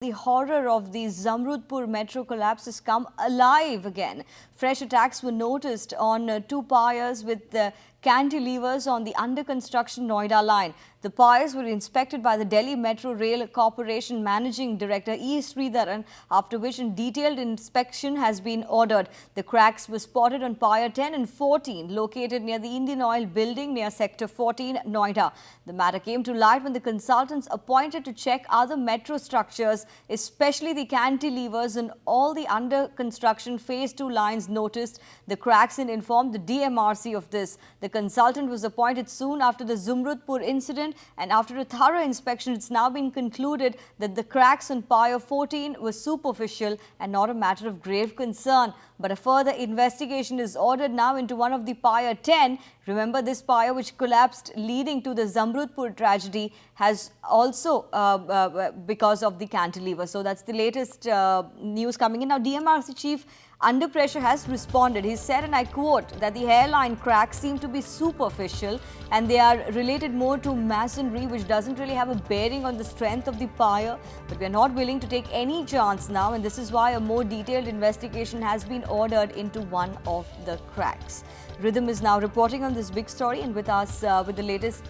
The horror of the Zamrudpur metro collapse has come alive again. Fresh attacks were noticed on two piers with cantilevers on the under-construction Noida line. The piers were inspected by the Delhi Metro Rail Corporation Managing Director E. Sridharan, after which a detailed inspection has been ordered. The cracks were spotted on Pier 10 and 14, located near the Indian Oil building near Sector 14, Noida. The matter came to light when the consultants appointed to check other metro structures, especially the cantilevers and all the under-construction Phase 2 lines, noticed the cracks and informed the DMRC of this. The consultant was appointed soon after the Zamrudpur incident, and after a thorough inspection, it's now been concluded that the cracks on Pier 14 were superficial and not a matter of grave concern. But a further investigation is ordered now into one of the Pier 10. Remember, this pier which collapsed leading to the Zamrudpur tragedy has also because of the cantilever. So that's the latest news coming in. Now, DMRC chief under pressure has responded. He said, and I quote, that the hairline cracks seem to be superficial and they are related more to masonry, which doesn't really have a bearing on the strength of the pier. But we are not willing to take any chance now, and this is why a more detailed investigation has been ordered into one of the cracks. Rhythm is now reporting on this big story and with us with the latest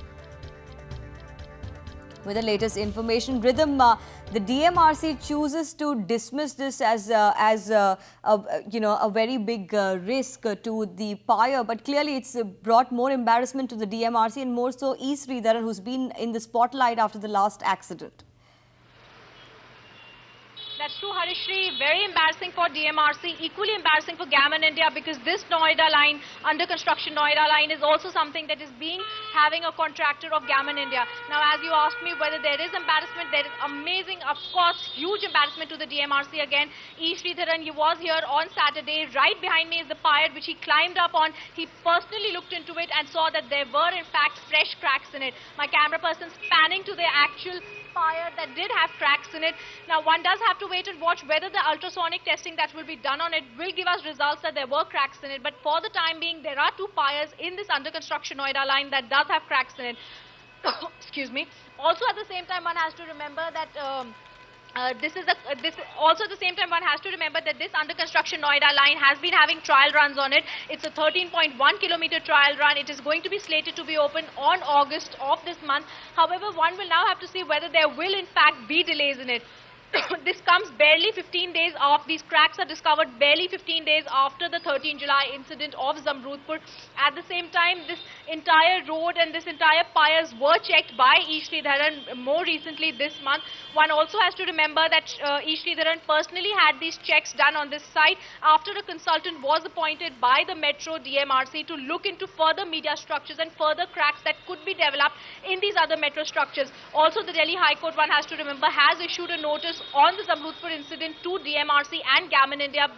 information. Rhythm, the DMRC chooses to dismiss this as a very big risk to the pier, but clearly it's brought more embarrassment to the DMRC and more so E. Sridharan, who's been in the spotlight after the last accident. That's true, Harishri. Very embarrassing for DMRC, equally embarrassing for Gammon India, because this Noida line, under construction Noida line, is also something that is having a contractor of Gammon India. Now, as you asked me whether there is embarrassment, there is amazing, of course, huge embarrassment to the DMRC again. E. Sridharan, he was here on Saturday. Right behind me is the pier which he climbed up on. He personally looked into it and saw that there were, in fact, fresh cracks in it. My camera person's panning to the actual pier that did have cracks in it. Now, one does have to wait and watch whether the ultrasonic testing that will be done on it will give us results that there were cracks in it. But for the time being, there are two piers in this under construction Noida line that does have cracks in it. Excuse me. Also, at the same time, one has to remember that this one has to remember that this under construction Noida line has been having trial runs on it. It's a 13.1 kilometer trial run. It is going to be slated to be open on August of this month. However, one will now have to see whether there will in fact be delays in it. This comes barely 15 days off. These cracks are discovered barely 15 days after the 13 July incident of Zamrudpur. At the same time, this entire road and this entire piers were checked by E. Sridharan more recently this month. One also has to remember that E. Sridharan personally had these checks done on this site after a consultant was appointed by the Metro DMRC to look into further media structures and further cracks that could be developed in these other metro structures. Also, the Delhi High Court, one has to remember, has issued a notice on the Zamrudpur incident to DMRC and Gammon India.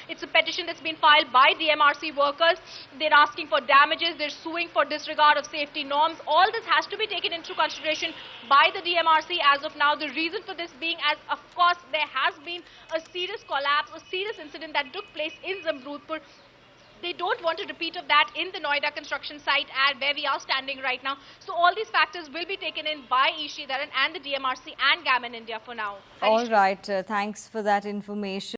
It's a petition that's been filed by DMRC workers. They're asking for damages. They're suing for disregard of safety norms. All this has to be taken into consideration by the DMRC as of now. The reason for this being, as of course, there has been a serious collapse, a serious incident that took place in Zamrudpur. They don't want a repeat of that in the Noida construction site where we are standing right now. So all these factors will be taken in by E. Sridharan and the DMRC and Gammon India for now. All right. Thanks for that information.